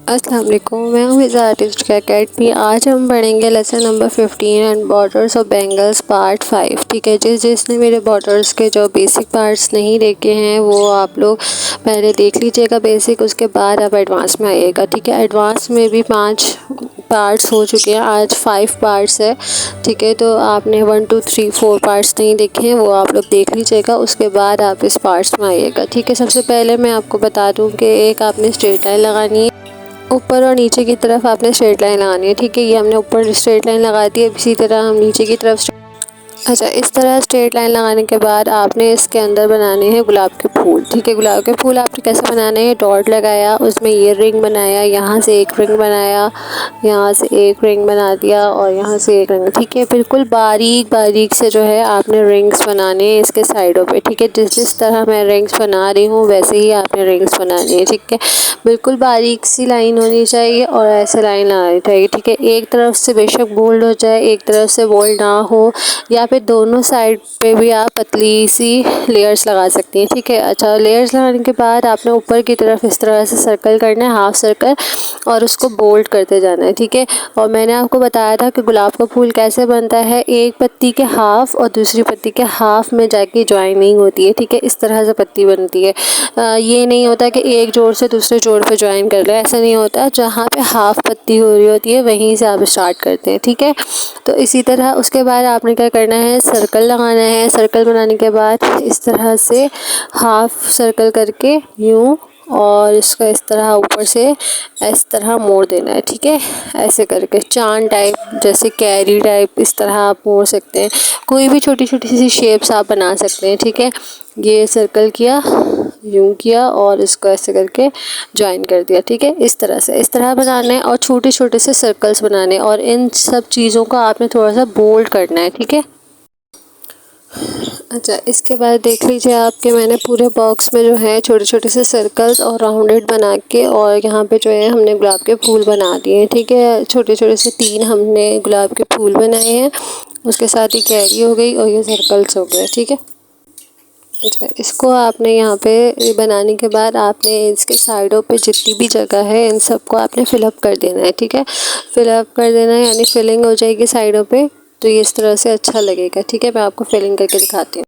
अस्सलाम वालेकुम, मैं हूँ हिज़ा आर्टिस्ट अकेडमी। आज हम पढ़ेंगे lesson number 15 and borders of Bengals part 5। ठीक है, जिसने मेरे बॉर्डर्स के जो बेसिक पार्ट्स नहीं देखे हैं वो आप लोग पहले देख लीजिएगा बेसिक, उसके बाद आप एडवांस में आइएगा। ठीक है, एडवांस में भी 5 पार्ट्स हो चुके हैं, आज 5 पार्ट्स है। ठीक है, तो आपने 1 2 3 4 पार्ट्स नहीं देखे हैं, वो आप लोग देख लीजिएगा, उसके बाद आप इस पार्ट्स में आइएगा। ठीक है, सबसे पहले मैं आपको बता दूं कि एक आपने स्ट्रेट लाइन लगानी है, ऊपर और नीचे की तरफ आपने स्ट्रेट लाइन लगानी है। ठीक है, ये हमने ऊपर स्ट्रेट लाइन लगा दी है, इसी तरह हम नीचे की तरफ अच्छा, इस तरह स्ट्रेट लाइन लगाने के बाद आपने इसके अंदर बनाने हैं गुलाब के फूल। ठीक है, गुलाब के फूल आपने कैसे बनाने हैं, डॉट लगाया, उसमें ये रिंग बनाया, यहाँ से एक रिंग बनाया, यहाँ से एक रिंग बना दिया और यहाँ से एक रिंग। ठीक है, बिल्कुल बारीक बारीक से जो है आपने रिंग्स बनाने हैं इसके साइडों पे। ठीक है, जिस तरह मैं रिंग्स बना रही हूँ वैसे ही आपने रिंग्स बनानी है। ठीक है, बिल्कुल बारीक सी लाइन होनी चाहिए और ऐसे लाइन आनी चाहिए। ठीक है, एक तरफ से बेशक बोल्ड हो जाए, एक तरफ से बोल्ड ना हो, या फिर दोनों साइड पे भी आप पतली सी लेयर्स लगा सकती हैं। ठीक है, अच्छा, लेयर्स लगाने के बाद आपने ऊपर की तरफ इस तरह से सर्कल करना है, हाफ सर्कल, और उसको बोल्ड करते जाना है। ठीक है, और मैंने आपको बताया था कि गुलाब का फूल कैसे बनता है, एक पत्ती के हाफ और दूसरी पत्ती के हाफ में जाके ज्वाइनिंग होती है। ठीक है, इस तरह से पत्ती बनती है। ये नहीं होता कि एक जोड़ से दूसरे जोड़ पे ज्वाइन कर ले, ऐसा नहीं होता। जहाँ पे हाफ पत्ती हो रही होती है वहीं से आप स्टार्ट करते हैं। ठीक है, तो इसी तरह उसके बाद आपने क्या करना है, सर्कल लगाना है। सर्कल बनाने के बाद इस तरह से हाफ सर्कल करके यूँ, और इसका इस तरह ऊपर से इस तरह मोड़ देना है। ठीक है, ऐसे करके चांद टाइप, जैसे कैरी टाइप, इस तरह आप मोड़ सकते हैं। कोई भी छोटी छोटी सी शेप्स आप बना सकते हैं। ठीक है, ये सर्कल किया, यूँ किया और इसको ऐसे करके ज्वाइन कर दिया। ठीक है, इस तरह बनाना है और छोटे छोटे से सर्कल्स बनाने हैं, और इन सब चीज़ों को आपने थोड़ा सा बोल्ड करना है। ठीक है, अच्छा, इसके बाद देख लीजिए आपके मैंने पूरे बॉक्स में जो है छोटे छोटे से सर्कल्स और राउंडेड बना के, और यहाँ पे जो है हमने गुलाब के फूल बना दिए हैं। ठीक है, छोटे छोटे से 3 हमने गुलाब के फूल बनाए हैं, उसके साथ ही कैरी हो गई और ये सर्कल्स हो गए। ठीक है, अच्छा, इसको आपने यहाँ पे बनाने के बाद आपने इसके साइडों पे जितनी भी जगह है इन सबको आपने फिलअप कर देना है। ठीक है, फिलअप कर देना है, यानी फिलिंग हो जाएगी साइडों पे, तो ये इस तरह से अच्छा लगेगा। ठीक है, मैं आपको फिलिंग करके दिखाती हूँ।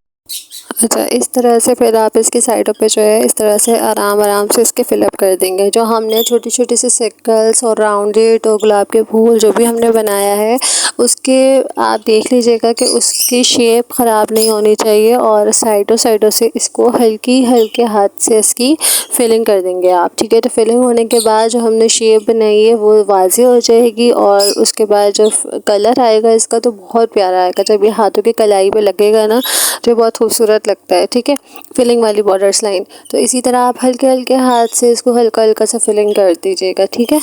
अच्छा, इस तरह से फिर आप इसके साइडों पे जो है इस तरह से आराम आराम से इसके फिलअप कर देंगे। जो हमने छोटी छोटी सी सर्कल्स और राउंडेड और गुलाब के फूल जो भी हमने बनाया है, उसके आप देख लीजिएगा कि उसकी शेप ख़राब नहीं होनी चाहिए, और साइडों से इसको हल्के हाथ से इसकी फिलिंग कर देंगे आप। ठीक है, तो फिलिंग होने के बाद जो हमने शेप बनाई है वो वाज़ेह हो जाएगी, और उसके बाद जो कलर आएगा इसका तो बहुत प्यारा आएगा। जब ये हाथों की कलाई पे लगेगा ना, जो बहुत खूबसूरत लगता है। ठीक है, फिलिंग वाली बॉर्डर्स लाइन, तो इसी तरह आप हल्के हल्के हाथ से इसको हल्का हल्का सा फिलिंग कर दीजिएगा। ठीक है,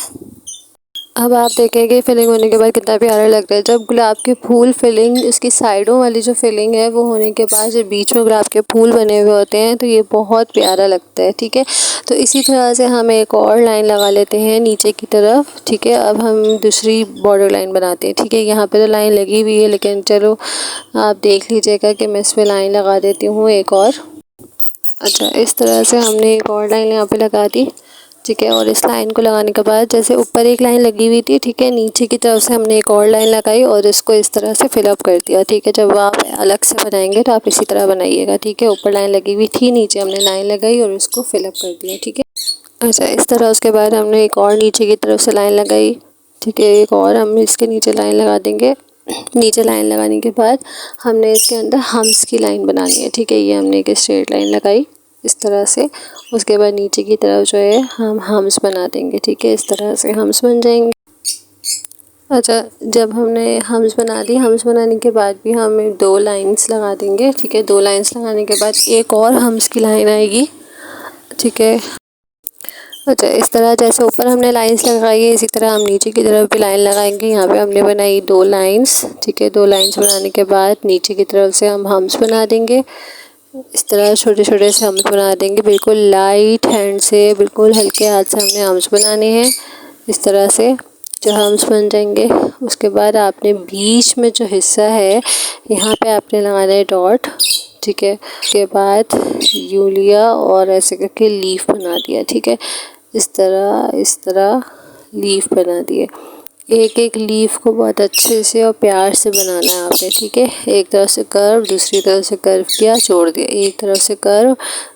अब आप देखेंगे फिलिंग होने के बाद कितना प्यारा लग रहा है। जब गुलाब के फूल फिलिंग, इसकी साइडों वाली जो फिलिंग है वो होने के बाद जब बीच में गुलाब के फूल बने हुए होते हैं तो ये बहुत प्यारा लगता है। ठीक है, तो इसी तरह से हम एक और लाइन लगा लेते हैं नीचे की तरफ। ठीक है, अब हम दूसरी बॉर्डर लाइन बनाते हैं। ठीक है, यहाँ पे तो लाइन लगी हुई है, लेकिन चलो आप देख लीजिएगा कि मैं इसमें लाइन लगा देती हूँ एक और। अच्छा, इस तरह से हमने एक और लाइन यहाँ पे लगा दी। ठीक है, और इस लाइन को लगाने के बाद जैसे ऊपर एक लाइन लगी हुई थी, ठीक है, नीचे की तरफ से हमने एक और लाइन लगाई और इसको इस तरह से फिलअप कर दिया। ठीक है, जब आप अलग से बनाएंगे तो आप इसी तरह बनाइएगा। ठीक है, ऊपर लाइन लगी हुई थी, नीचे हमने लाइन लगाई और इसको फिलअप कर दिया। ठीक है, अच्छा, इस तरह उसके बाद हमने एक और नीचे की तरफ से लाइन लगाई। ठीक है, एक और हम इसके नीचे लाइन लगा देंगे। नीचे लाइन लगाने के बाद हमने इसके अंदर हम्स की लाइन बनानी है। ठीक है, ये हमने एक स्ट्रेट लाइन लगाई इस तरह से, उसके बाद नीचे की तरफ जो है हम हम्स बना देंगे। ठीक है, इस तरह से हम्स बन जाएंगे। अच्छा, जब हमने हम्स बना दी, हम्स बनाने के बाद भी हमें 2 लाइंस लगा देंगे। ठीक है, 2 लाइंस लगाने के बाद एक और हम्स की लाइन आएगी। ठीक है, अच्छा, इस तरह जैसे ऊपर हमने लाइंस लगाई है इसी तरह हम नीचे की तरफ भी लाइन लगाएंगे। यहाँ पे हमने बनाई 2 लाइंस। ठीक है, 2 लाइंस बनाने के बाद नीचे की तरफ से हम हम्स बना देंगे। इस तरह छोटे छोटे से हम्स बना देंगे, बिल्कुल लाइट हैंड से, बिल्कुल हल्के हाथ से हमने हम्स बनाने हैं। इस तरह से जो हम्स बन जाएंगे, उसके बाद आपने बीच में जो हिस्सा है यहाँ पे आपने लगाना है डॉट। ठीक है, उसके बाद यूँ लिया और ऐसे करके लीफ बना दिया। ठीक है, इस तरह लीफ बना दिए। एक एक लीफ को बहुत अच्छे से और प्यार से बनाना है आपने, ठीक है। एक तरफ से कर्व, दूसरी तरफ से कर्व किया, जोड़ दिया, एक तरफ से कर्व,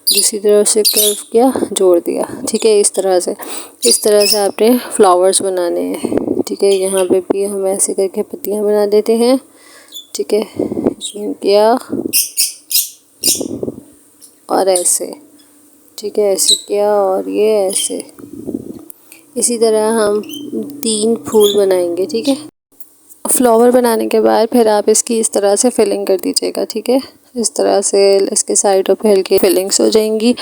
दूसरी तरफ से कर्व किया, जोड़ दिया, ठीक है। इस तरह से आपने फ्लावर्स बनाने हैं, ठीक है। यहाँ पे भी हम ऐसे करके पत्तियाँ बना देते हैं, ठीक है। किया और ऐसे, ठीक है, ऐसे किया और ये ऐसे। इसी तरह हम 3 फूल बनाएंगे, ठीक है। फ्लावर बनाने के बाद फिर आप इसकी इस तरह से फिलिंग कर दीजिएगा, ठीक है। इस तरह से इसके साइडों पे हल्की फिलिंग्स हो जाएंगी,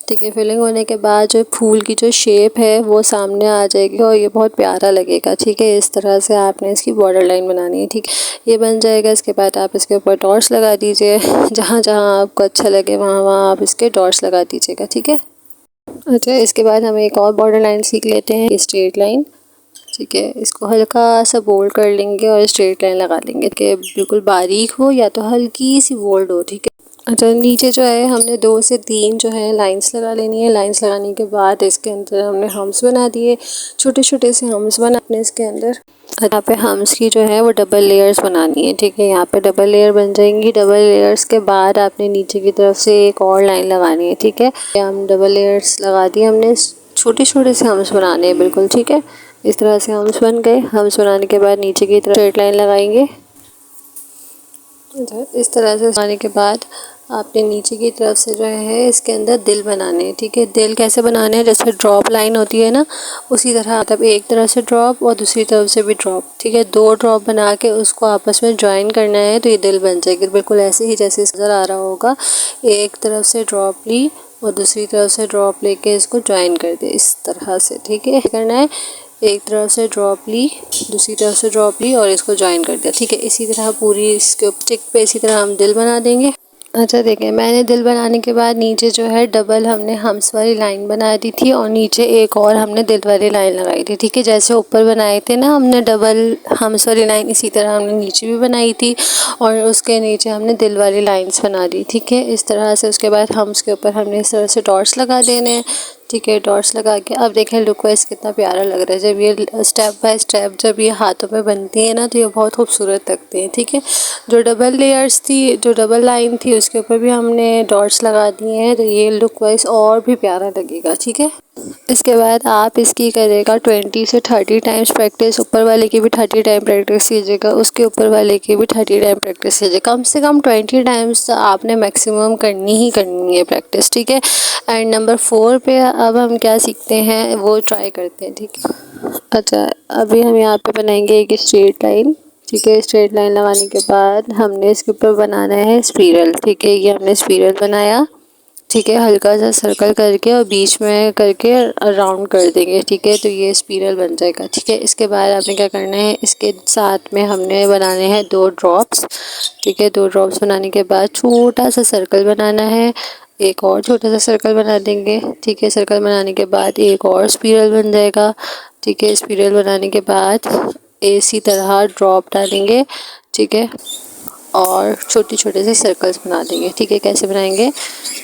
ठीक है। फिलिंग होने के बाद जो फूल की जो शेप है वो सामने आ जाएगी और ये बहुत प्यारा लगेगा, ठीक है। इस तरह से आपने इसकी बॉर्डर लाइन बनानी है, ठीक है। ये बन जाएगा। इसके बाद आप इसके ऊपर डॉट्स लगा दीजिए, जहाँ जहाँ आपको अच्छा लगे वहाँ वहाँ आप इसके डॉट्स लगा दीजिएगा, ठीक है। अच्छा, इसके बाद हम एक और बॉर्डर लाइन सीख लेते हैं, स्ट्रेट लाइन, ठीक है। इसको हल्का सा बोल्ड कर लेंगे और स्ट्रेट लाइन लगा लेंगे कि बिल्कुल बारीक हो या तो हल्की सी बोल्ड हो, ठीक है। अच्छा, नीचे जो है हमने 2 से 3 जो है लाइंस लगा लेनी है। लाइंस लगाने के बाद इसके अंदर हमने हम्स बना दिए, छोटे छोटे से हम्स बनाने इसके अंदर। यहाँ पे हम्स की जो है वो डबल लेयर्स बनानी है, ठीक है। यहाँ पे डबल लेयर बन जाएंगी। डबल लेयर्स के बाद आपने नीचे की तरफ से एक और लाइन लगानी है, ठीक है। हम डबल लेयर्स लगा दिए हमने, छोटे छोटे से हम्स बनाने हैं बिल्कुल, ठीक है। इस तरह से हम्स बन गए। हम्स बनाने के बाद नीचे की तरफ स्ट्रेट लाइन लगाएंगे। इस तरह से बनाने के बाद आपने नीचे की तरफ से जो है इसके अंदर दिल बनाने हैं, ठीक है। दिल कैसे बनाने हैं, जैसे ड्रॉप लाइन होती है ना, उसी तरह, मतलब एक तरफ से ड्रॉप और दूसरी तरफ से भी ड्रॉप, ठीक है। 2 ड्रॉप बना के उसको आपस में ज्वाइन करना है तो ये दिल बन जाएगी, बिल्कुल ऐसे ही जैसे नज़र आ रहा होगा। एक तरफ से ड्रॉप ली और दूसरी तरफ से ड्रॉप लेके इसको ज्वाइन कर दे, इस तरह से, ठीक है। करना है, एक तरफ से ड्रॉप ली, दूसरी तरफ से ड्रॉप ली और इसको ज्वाइन कर दिया, ठीक है। इसी तरह पूरी इसके स्टिक पे इसी तरह हम दिल बना देंगे। अच्छा, देखिए मैंने दिल बनाने के बाद नीचे जो है डबल हमने हम्स वाली लाइन बना दी थी और नीचे एक और हमने दिल वाली लाइन लगाई थी, ठीक है। जैसे ऊपर बनाए थे ना हमने डबल हम्स वाली लाइन, इसी तरह हमने नीचे भी बनाई थी और उसके नीचे हमने दिल वाली लाइंस बना दी, ठीक है। इस तरह से उसके बाद हम्स के ऊपर हमने इस तरह से डॉट्स लगा देने हैं, ठीक है। डॉट्स लगा के अब देखें लुक वाइज कितना प्यारा लग रहा है। जब ये स्टेप बाय स्टेप जब ये हाथों पे बनती है ना तो ये बहुत खूबसूरत लगते हैं, ठीक है। जो डबल लेयर्स थी, जो डबल लाइन थी, उसके ऊपर भी हमने डॉट्स लगा दिए हैं तो ये लुक वाइज और भी प्यारा लगेगा, ठीक है। इसके बाद आप इसकी करेगा 20 से 30 टाइम्स प्रैक्टिस। ऊपर वाले की भी 30 टाइम प्रैक्टिस कीजिएगा, उसके ऊपर वाले की भी 30 टाइम प्रैक्टिस कीजिएगा। कम से कम 20 टाइम्स आपने मैक्सिमम करनी ही करनी है प्रैक्टिस, ठीक है। एंड नंबर 4 पे अब हम क्या सीखते हैं वो ट्राई करते हैं, ठीक है। अच्छा, अभी हम यहाँ पे बनाएंगे एक स्ट्रेट लाइन, ठीक है। स्ट्रेट लाइन लगाने के बाद हमने इसके ऊपर बनाना है स्पाइरल, ठीक है। ये हमने स्पाइरल बनाया, ठीक है। हल्का सा सर्कल करके और बीच में करके राउंड कर देंगे, ठीक है। तो ये स्पाइरल बन जाएगा, ठीक है। इसके बाद आपने क्या करना है, इसके साथ में हमने बनाने हैं 2 ड्रॉप्स, ठीक है। 2 ड्रॉप्स बनाने के बाद छोटा सा सर्कल बनाना है, एक और छोटा सा सर्कल बना देंगे, ठीक है। सर्कल बनाने के बाद एक और स्पाइरल बन जाएगा, ठीक है। स्पाइरल बनाने के बाद इसी तरह ड्रॉप डालेंगे, ठीक है, और छोटे छोटे से सर्कल्स बना देंगे, ठीक है। कैसे बनाएंगे,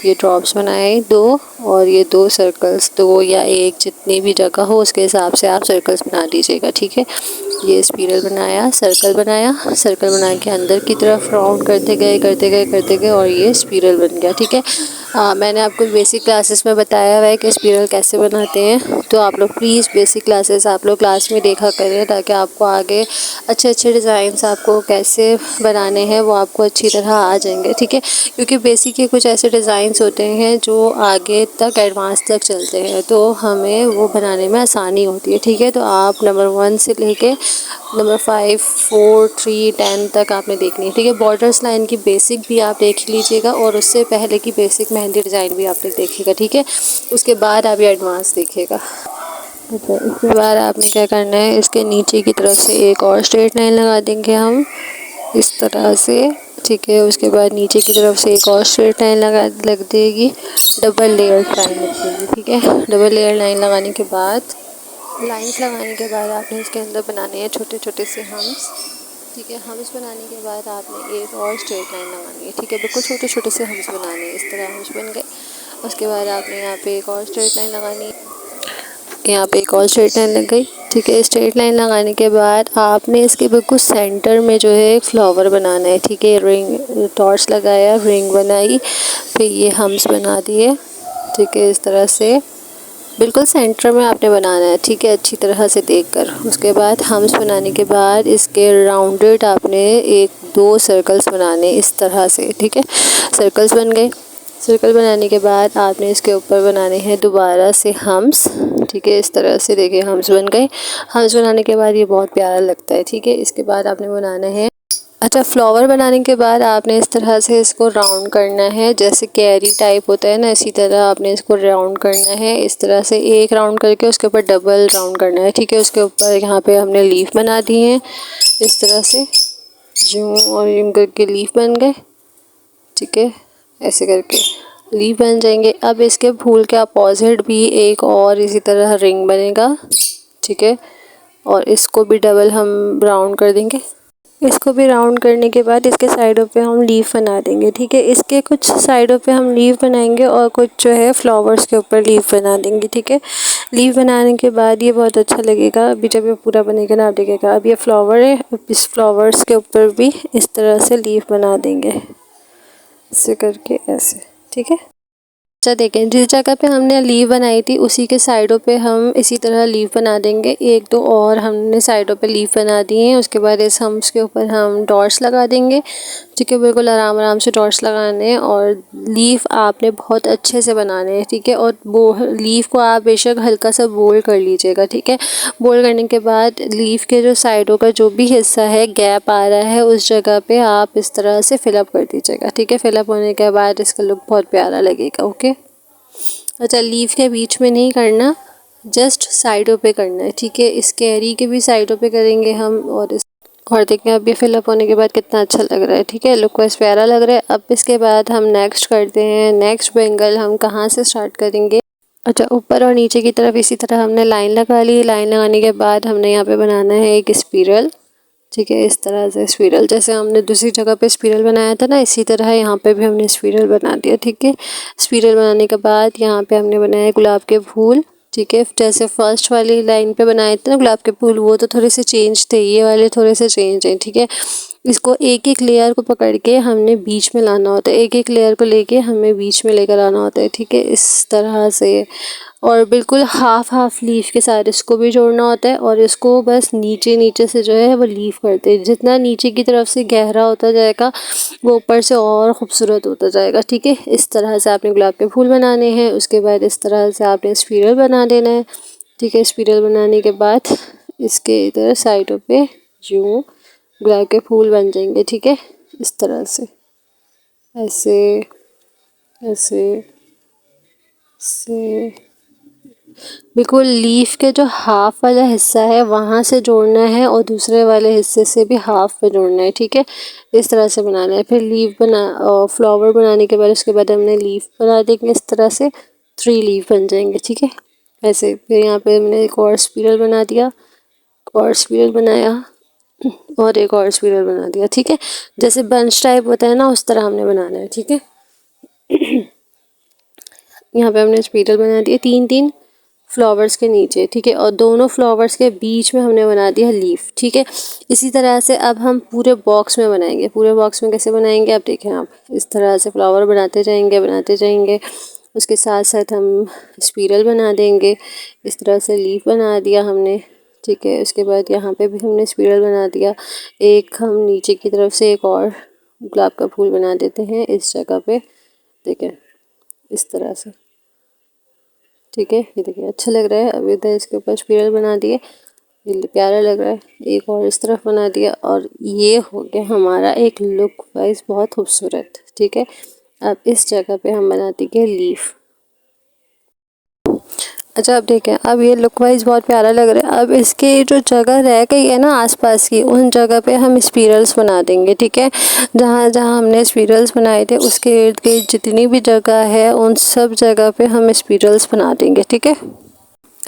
ये ड्रॉप्स बनाए 2 और ये 2 सर्कल्स, 2 या 1 जितनी भी जगह हो उसके हिसाब से आप सर्कल्स बना दीजिएगा, ठीक है। ये स्पाइरल बनाया, सर्कल बनाया, सर्कल बना के अंदर की तरफ राउंड करते गए और ये स्पाइरल बन गया, ठीक है। मैंने आपको बेसिक क्लासेस में बताया हुआ है कि स्पाइरल कैसे बनाते हैं, तो आप लोग प्लीज़ बेसिक क्लासेस आप लोग क्लास में देखा करें ताकि आपको आगे अच्छे अच्छे डिज़ाइंस आपको कैसे बनाने हैं वो आपको अच्छी तरह आ जाएंगे, ठीक है। क्योंकि बेसिक के कुछ ऐसे डिज़ाइंस होते हैं जो आगे तक एडवांस तक चलते हैं तो हमें वो बनाने में आसानी होती है, ठीक है। तो आप नंबर 1 से लेके नंबर 5, 4, 3, 10 तक आपने देखनी है, ठीक है। बॉर्डर्स लाइन की बेसिक भी आप देख लीजिएगा और उससे पहले की बेसिक मेहंदी डिज़ाइन भी आपने देखिएगा, ठीक है। उसके बाद आप ये एडवांस देखिएगा। अच्छा, इसके बाद आपने क्या करना है, इसके नीचे की तरफ से एक और स्ट्रेट लाइन लगा देंगे हम इस तरह से, ठीक है। उसके बाद नीचे की तरफ से एक और स्ट्रेट लाइन लग देगी, डबल लेयर लाइन लग देगी, ठीक है। डबल लेयर लाइन लगाने के बाद आपने इसके अंदर बनाने हैं छोटे छोटे से हम्स, ठीक है। हम्स बनाने के बाद आपने एक और स्ट्रेट लाइन लगानी है, ठीक है। बिल्कुल छोटे छोटे से हम्स बनाने हैं, इस तरह हम्स बन गए। उसके बाद आपने यहाँ पे एक और स्ट्रेट लाइन लगानी है, यहाँ पे एक और स्ट्रेट लाइन लग गई। ठीक है। स्ट्रेट लाइन लगाने के बाद आपने इसके बिल्कुल सेंटर में जो है एक फ्लावर बनाना है। ठीक है, रिंग टॉर्च लगाया, रिंग बनाई, फिर ये हम्स बना दिए। ठीक है, इस तरह से बिल्कुल सेंटर में आपने बनाना है। ठीक है, अच्छी तरह से देखकर। उसके बाद हम्स बनाने के बाद इसके राउंडेड आपने 1-2 सर्कल्स बनाने इस तरह से। ठीक है, सर्कल्स बन गए। सर्कल बनाने के बाद आपने इसके ऊपर बनाने हैं दोबारा से हम्स। ठीक है, इस तरह से देखिए हम्स बन गए। हम्स बनाने के बाद ये बहुत प्यारा लगता है। ठीक है, इसके बाद आपने बनाना है, अच्छा, फ्लावर बनाने के बाद आपने इस तरह से इसको राउंड करना है, जैसे कैरी टाइप होता है ना, इसी तरह आपने इसको राउंड करना है। इस तरह से एक राउंड करके उसके ऊपर डबल राउंड करना है। ठीक है, उसके ऊपर यहाँ पे हमने लीफ बना दी है इस तरह से, यूं और यूं करके लीफ बन गए। ठीक है, ऐसे करके लीफ बन जाएंगे। अब इसके फूल के अपोजिट भी एक और इसी तरह रिंग बनेगा। ठीक है, और इसको भी डबल हम राउंड कर देंगे। इसको भी राउंड करने के बाद इसके साइडों पे हम लीफ बना देंगे। ठीक है, इसके कुछ साइडों पे हम लीफ बनाएंगे और कुछ जो है फ्लावर्स के ऊपर लीफ बना देंगे। ठीक है, लीफ बनाने के बाद ये बहुत अच्छा लगेगा। अभी जब ये पूरा बनेगा ना, आप देखिएगा। अब ये फ्लावर है, इस फ्लावर्स के ऊपर भी इस तरह से लीफ बना देंगे, ऐसे करके ऐसे। ठीक है, अच्छा देखें, जिस जगह पे हमने लीफ बनाई थी उसी के साइडों पे हम इसी तरह लीफ बना देंगे। 1-2 और हमने साइडों पे लीफ बना दिए हैं। उसके बाद इस हम्स के ऊपर हम डॉट्स लगा देंगे। ठीक है, बिल्कुल आराम आराम से डॉट्स लगाने हैं और लीफ आपने बहुत अच्छे से बनाने हैं। ठीक है, और वो लीफ को आप बेशक हल्का सा बोल्ड कर लीजिएगा। ठीक है, बोल्ड करने के बाद लीफ के जो साइडों का जो भी हिस्सा है, गैप आ रहा है, उस जगह पे आप इस तरह से फिलअप कर दीजिएगा। ठीक है, फिलअप होने के बाद इसका लुक बहुत प्यारा लगेगा। ओके, अच्छा, लीफ के बीच में नहीं करना, जस्ट साइडों पे करना है। ठीक है, इस कैरी के भी साइडों पे करेंगे हम। और देखें अब ये फिलअप होने के बाद कितना अच्छा लग रहा है। ठीक है, लुक वाइज प्यारा लग रहा है। अब इसके बाद हम नेक्स्ट करते हैं। नेक्स्ट बेंगल हम कहाँ से स्टार्ट करेंगे, अच्छा, ऊपर और नीचे की तरफ इसी तरह हमने लाइन लगा ली। लाइन लगाने के बाद हमने यहाँ पे बनाना है एक स्पिरल। ठीक है, इस तरह से स्पिरल, जैसे हमने दूसरी जगह पे स्पिरल बनाया था ना, इसी तरह यहाँ पे भी हमने स्पिरल बना दिया। ठीक है, स्पिरल बनाने के बाद यहाँ पे हमने बनाया गुलाब के फूल। ठीक है, जैसे फर्स्ट वाली लाइन पे बनाए थे ना गुलाब के फूल, वो तो थोड़े से चेंज थे, ये वाले थोड़े से चेंज हैं। ठीक है, इसको एक एक लेयर को पकड़ के हमने बीच में लाना होता है, एक एक लेयर को लेके हमें बीच में लेकर आना होता है। ठीक है, इस तरह से, और बिल्कुल हाफ हाफ लीफ के साथ इसको भी जोड़ना होता है। और इसको बस नीचे नीचे से जो है वो लीफ करते हैं, जितना नीचे की तरफ से गहरा होता जाएगा वो ऊपर से और ख़ूबसूरत होता जाएगा। ठीक है, इस तरह से आपने गुलाब के फूल बनाने हैं। उसके बाद इस तरह से आपने स्पिरल बना देना है। ठीक है, स्पिरल बनाने के बाद इसके इधर साइडों पे यूँ गुलाब के फूल बन जाएंगे। ठीक है, इस तरह से, ऐसे ऐसे से, बिल्कुल लीफ के जो हाफ वाला हिस्सा है वहाँ से जोड़ना है और दूसरे वाले हिस्से से भी हाफ पे जोड़ना है। ठीक है, इस तरह से बनाना है। फिर लीफ बना फ्लावर बनाने के बाद उसके बाद हमने लीफ बना देंगे इस तरह से, 3 लीफ बन जाएंगे। ठीक है, ऐसे। फिर यहाँ पे हमने एक और स्पिरल बना दिया, और स्पिरल बनाया, और एक और स्पिरल बना दिया। ठीक है, जैसे बंच टाइप होता है ना, उस तरह हमने बनाना है। ठीक है, यहाँ पे हमने स्पिरल बना दिए 3-3 फ्लावर्स के नीचे। ठीक है, और दोनों फ्लावर्स के बीच में हमने बना दिया लीफ। ठीक है, इसी तरह से अब हम पूरे बॉक्स में बनाएंगे। पूरे बॉक्स में कैसे बनाएंगे, आप देखें, आप इस तरह से फ्लावर बनाते जाएंगे। उसके साथ साथ हम स्पिरल बना देंगे। इस तरह से लीफ बना दिया हमने। ठीक है, उसके बाद यहाँ पे भी हमने स्पिरल बना दिया। एक हम नीचे की तरफ से एक और गुलाब का फूल बना देते हैं इस जगह पे, देखें, इस तरह से। ठीक है, ये देखिए अच्छा लग रहा है। अब इधर इसके ऊपर स्पिरल बना दिए, ये प्यारा लग रहा है। एक और इस तरफ बना दिया, और ये हो गया हमारा एक लुक वाइज बहुत खूबसूरत। ठीक है, अब इस जगह पे हम बना देंगे लीफ। अच्छा, अब देखें, अब ये लुक वाइज बहुत प्यारा लग रहा है। अब इसके जो जगह रह गई है ना आसपास की, उन जगह पे हम स्पिरल्स बना देंगे। ठीक है, जहाँ जहाँ हमने स्पिरल्स बनाए थे उसके इर्द गिर्द जितनी भी जगह है उन सब जगह पे हम स्पिरल्स बना देंगे। ठीक है,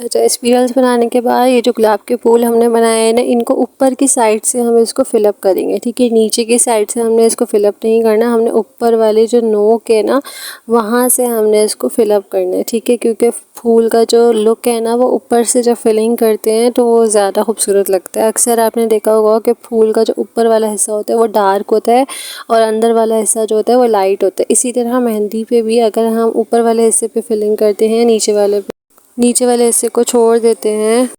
अच्छा, स्पिरल्स बनाने के बाद ये जो गुलाब के फूल हमने बनाए हैं ना, इनको ऊपर की साइड से हम इसको फिलअप करेंगे। ठीक है, नीचे की साइड से हमने इसको फिलअप नहीं करना, हमने ऊपर वाले जो नोक है ना, वहाँ से हमने इसको फिलअप करना है। ठीक है, क्योंकि फूल का जो लुक है ना, वो ऊपर से जब फिलिंग करते हैं तो वो ज़्यादा खूबसूरत लगता है। अक्सर आपने देखा होगा कि फूल का जो ऊपर वाला हिस्सा होता है वो डार्क होता है और अंदर वाला हिस्सा जो होता है वो लाइट होता है। इसी तरह मेहंदी पे भी अगर हम ऊपर वाले हिस्से पे फिलिंग करते हैं, नीचे वाले हिस्से को छोड़ देते हैं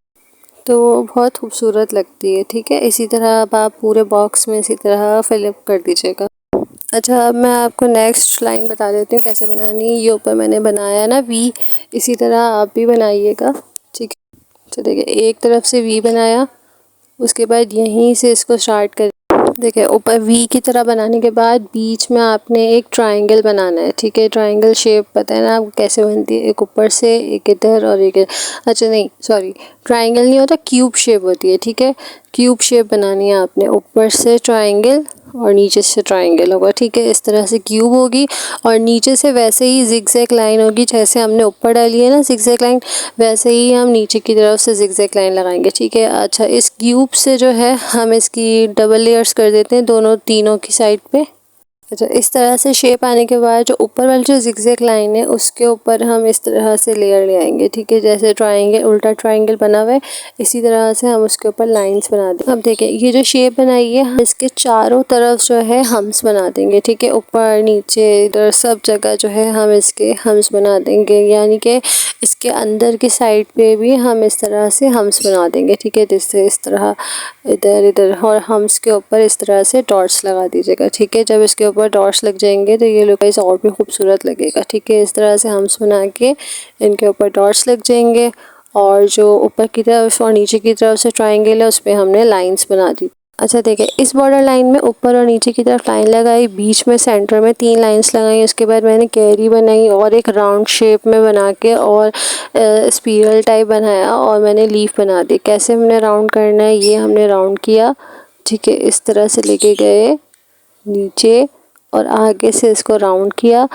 तो वो बहुत खूबसूरत लगती है। ठीक है, इसी तरह अब आप पूरे बॉक्स में इसी तरह फिलअप कर दीजिएगा। अच्छा, अब मैं आपको नेक्स्ट लाइन बता देती हूँ कैसे बनानी। ये ऊपर मैंने बनाया ना वी, इसी तरह आप भी बनाइएगा। ठीक है, तो देखिए एक तरफ से वी बनाया, उसके बाद यहीं से इसको स्टार्ट कर। देखिए ऊपर वी की तरह बनाने के बाद बीच में आपने एक ट्रायंगल बनाना है। ठीक है, ट्रायंगल शेप पता है ना आपको कैसे बनती है, एक ऊपर से एक इधर और एक अच्छा नहीं सॉरी, ट्रायंगल नहीं होता, क्यूब शेप होती है। ठीक है, क्यूब शेप बनानी है आपने, ऊपर से ट्रायंगल और नीचे से ट्रायंगल होगा। ठीक है, इस तरह से क्यूब होगी और नीचे से वैसे ही जिगजैग लाइन होगी, जैसे हमने ऊपर डाली है ना जिगजैग लाइन, वैसे ही हम नीचे की तरफ से जिगजैग लाइन लगाएंगे। ठीक है, अच्छा इस क्यूब से जो है हम इसकी डबल लेयर्स कर देते हैं दोनों तीनों की साइड पे। अच्छा, इस तरह से शेप आने के बाद जो ऊपर वाली जो जिगजैग लाइन है उसके ऊपर हम इस तरह से लेयर ले आएंगे। ठीक है, जैसे ट्रायंगल उल्टा ट्रायंगल बना हुआ है, इसी तरह से हम उसके ऊपर लाइंस बना देंगे। अब देखें ये जो शेप बनाई है, हम इसके चारों तरफ जो है हम्स बना देंगे। ठीक है, ऊपर नीचे इधर सब जगह जो है हम इसके हम्स बना देंगे, यानी कि इसके अंदर की साइड पे भी हम इस तरह से हम्स बना देंगे। ठीक है, जिससे इस तरह इधर इधर और हम्स के ऊपर इस तरह से डॉट्स लगा दीजिएगा। ठीक है, जब इसके ऊपर डॉट्स लग जाएंगे तो ये लुक वाइज और भी खूबसूरत लगेगा। ठीक है, इस तरह से हम्स बना के इनके ऊपर डॉट्स लग जाएंगे और जो ऊपर की तरफ और नीचे की तरफ से ट्रायंगल है उस पर हमने लाइंस बना दी। अच्छा देखिए, इस बॉर्डर लाइन में ऊपर और नीचे की तरफ लाइन लगाई, बीच में सेंटर में 3 लाइंस लगाई, उसके बाद मैंने कैरी बनाई और एक राउंड शेप में बना के और स्पिरल टाइप बनाया और मैंने लीफ बना दी। कैसे हमने राउंड करना है, ये हमने राउंड किया। ठीक है, इस तरह से लेके गए नीचे और आगे से इसको राउंड किया।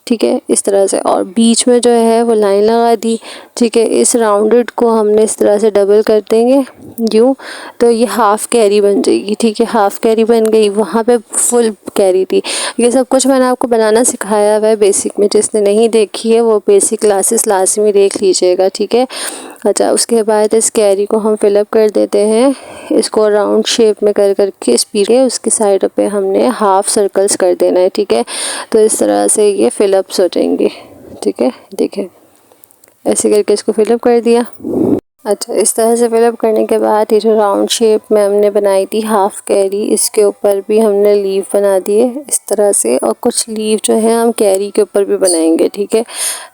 ठीक है, इस तरह से और बीच में जो है वो लाइन लगा दी। ठीक है, इस राउंडेड को हमने इस तरह से डबल कर देंगे यूँ, तो ये हाफ कैरी बन जाएगी। ठीक है, हाफ कैरी बन गई, वहाँ पे फुल कैरी थी। ये सब कुछ मैंने आपको बनाना सिखाया हुआ है बेसिक में, जिसने नहीं देखी है वो बेसिक क्लासेस लाजमी देख लीजिएगा। ठीक है, अच्छा उसके बाद इस कैरी को हम फिलअप कर देते हैं, इसको राउंड शेप में कर करके स्पीड उसकी साइड पे हमने हाफ सर्कल्स कर देना है। ठीक है, तो इस तरह से ये फिलअप्स हो जाएंगे। ठीक है, देखिए ऐसे करके इसको फिलअप कर दिया। अच्छा, इस तरह से फिलअप करने के बाद ये जो राउंड शेप में हमने बनाई थी हाफ कैरी, इसके ऊपर भी हमने लीफ बना दिए इस तरह से, और कुछ लीफ जो है हम कैरी के ऊपर भी बनाएंगे। ठीक है,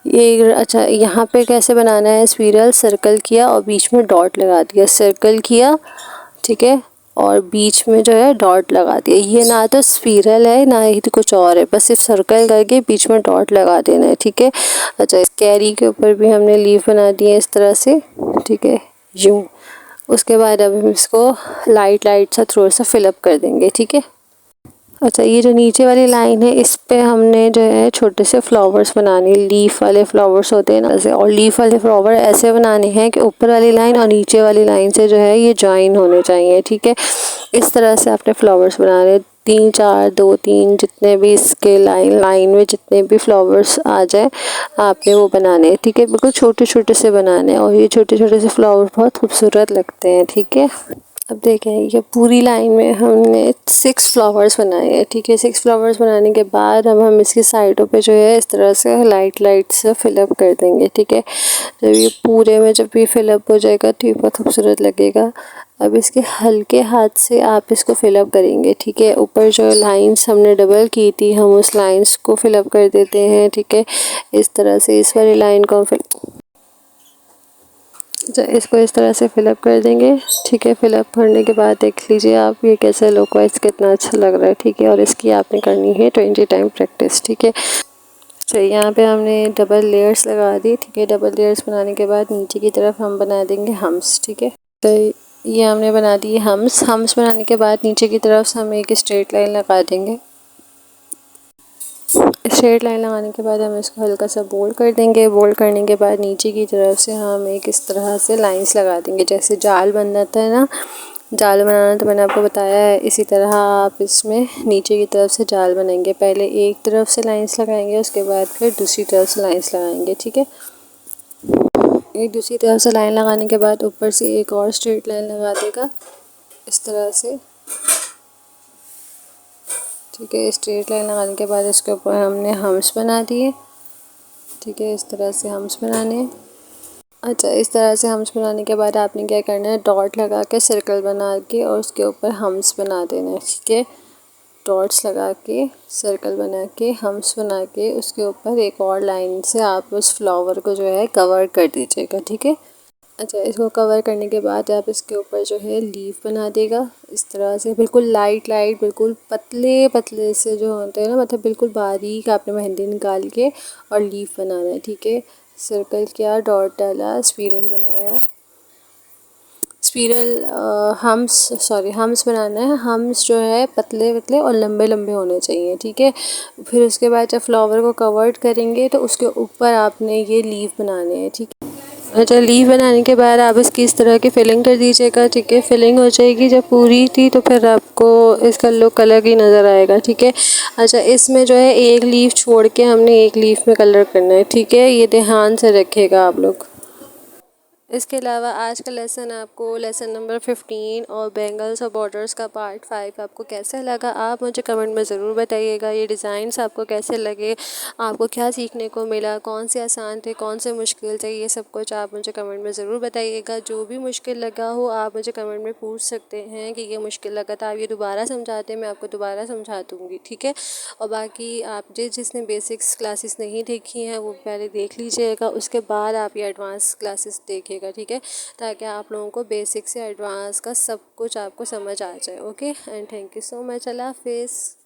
ये अच्छा यहाँ पे कैसे बनाना है, स्पिरल सर्कल किया और बीच में डॉट लगा दिया, सर्कल किया। ठीक है, और बीच में जो है डॉट लगा दिया। ये ना तो स्पिरल है ना ही तो कुछ और है, बस सिर्फ सर्कल करके बीच में डॉट लगा देना है। ठीक है, अच्छा इस कैरी के ऊपर भी हमने लीफ बना दी है इस तरह से। ठीक है, यूँ। उसके बाद अब हम इसको लाइट सा थोड़ा सा फिलअप कर देंगे। ठीक है, अच्छा ये जो नीचे वाली लाइन है इस पे हमने जो है छोटे से फ्लावर्स बनाने, लीफ वाले फ्लावर्स होते हैं ना ऐसे, और लीफ वाले फ्लावर ऐसे बनाने हैं कि ऊपर वाली लाइन और नीचे वाली लाइन से जो है ये जॉइन होने चाहिए। ठीक है, इस तरह से आपने फ्लावर्स बनाने, 3 4 2 3 जितने भी इसके लाइन में जितने भी फ्लावर्स आ जाए आपने वो बनाने हैं। ठीक है, बिल्कुल छोटे छोटे से बनाने हैं और ये छोटे छोटे से फ्लावर बहुत खूबसूरत लगते हैं। ठीक है, अब देखें ये पूरी लाइन में हमने 6 फ्लावर्स बनाए हैं। ठीक है, 6 फ्लावर्स बनाने के बाद अब हम इसकी साइडों पे जो है इस तरह से लाइट से फिलअप कर देंगे। ठीक है, जब ये पूरे में जब ये फिलअप हो जाएगा तो ये बहुत खूबसूरत लगेगा। अब इसके हल्के हाथ से आप इसको फिलअप करेंगे। ठीक है, ऊपर जो लाइंस हमने डबल की थी हम उस लाइंस को फिलअप कर देते हैं। ठीक है, इस तरह से इस वाली लाइन को इसको इस तरह से फिलअप कर देंगे। ठीक है, फिलअप करने के बाद देख लीजिए आप ये कैसा लुक वाइज कितना अच्छा लग रहा है। ठीक है, और इसकी आपने करनी है 20 टाइम प्रैक्टिस। ठीक है, चलिए यहाँ पे हमने डबल लेयर्स लगा दी। ठीक है, डबल लेयर्स बनाने के बाद नीचे की तरफ हम बना देंगे हम्स। ठीक है, तो ये हमने बना दी हम्स बनाने के बाद नीचे की तरफ से हम एक स्ट्रेट लाइन लगा देंगे। स्ट्रेट लाइन लगाने के बाद हम इसको हल्का सा बोल्ड कर देंगे। बोल्ड करने के बाद नीचे की तरफ से हम एक इस तरह से लाइंस लगा देंगे, जैसे जाल बन जाता है ना, जाल बनाना तो मैंने आपको बताया है। इसी तरह आप इसमें नीचे की तरफ से जाल बनाएंगे। पहले एक तरफ से लाइंस लगाएंगे, उसके बाद फिर दूसरी तरफ से लाइंस लगाएंगे। ठीक है, एक दूसरी तरफ से लाइन लगाने के बाद ऊपर से एक और स्ट्रेट लाइन लगा देगा इस तरह से। ठीक है, स्ट्रेट लाइन लगाने के बाद इसके ऊपर हमने हम्स बना दिए। ठीक है, इस तरह से हम्स बनाने हैं। अच्छा, इस तरह से हम्स बनाने के बाद आपने क्या करना है, डॉट लगा के सर्कल बना के और उसके ऊपर हम्स बना देना है। ठीक है, डॉट्स लगा के सर्कल बना के हम्स बना के उसके ऊपर एक और लाइन से आप उस फ्लावर को जो है कवर कर दीजिएगा। ठीक है, अच्छा, इसको कवर करने के बाद आप इसके ऊपर जो है लीफ बना देगा इस तरह से, बिल्कुल लाइट लाइट, बिल्कुल पतले पतले से जो होते हैं ना, मतलब बिल्कुल बारीक आपने मेहंदी निकाल के और लीफ बनाना है। ठीक है, सर्कल किया, डॉट डाला, स्पिरल बनाया, स्पिरल हम्स बनाना है। हम्स जो है पतले पतले और लंबे लंबे होने चाहिए। ठीक है, फिर उसके बाद जब फ्लावर को कवर्ड करेंगे तो उसके ऊपर आपने ये लीफ बनाने हैं। ठीक है, अच्छा, लीफ बनाने के बाद आप इसकी इस तरह की फिलिंग कर दीजिएगा। ठीक है, फिलिंग हो जाएगी जब पूरी थी तो फिर आपको इसका लुक अलग ही नज़र आएगा। ठीक है, अच्छा, इसमें जो है एक लीफ छोड़ के हमने एक लीफ में कलर करना है। ठीक है, ये ध्यान से रखिएगा आप लोग। इसके अलावा आज का लेसन आपको लेसन नंबर 15 और बैंगल्स और बॉर्डर्स का पार्ट 5 आपको कैसा लगा, आप मुझे कमेंट में ज़रूर बताइएगा। ये डिज़ाइंस आपको कैसे लगे, आपको क्या सीखने को मिला, कौन से आसान थे, कौन से मुश्किल थे, ये सब कुछ आप मुझे कमेंट में ज़रूर बताइएगा। जो भी मुश्किल लगा हो आप मुझे कमेंट में पूछ सकते हैं कि ये मुश्किल लगा था, आप ये दोबारा समझाते हैं, मैं आपको दोबारा समझा दूँगी। ठीक है, और बाकी आप जिसने बेसिक्स क्लासेस नहीं देखी हैं वो पहले देख लीजिएगा, उसके बाद आप ये एडवांस क्लासेस देखिएगा। ठीक है, ताकि आप लोगों को बेसिक से एडवांस का सब कुछ आपको समझ आ जाए। Okay, and thank you so much. अल्लाह हाफिज़।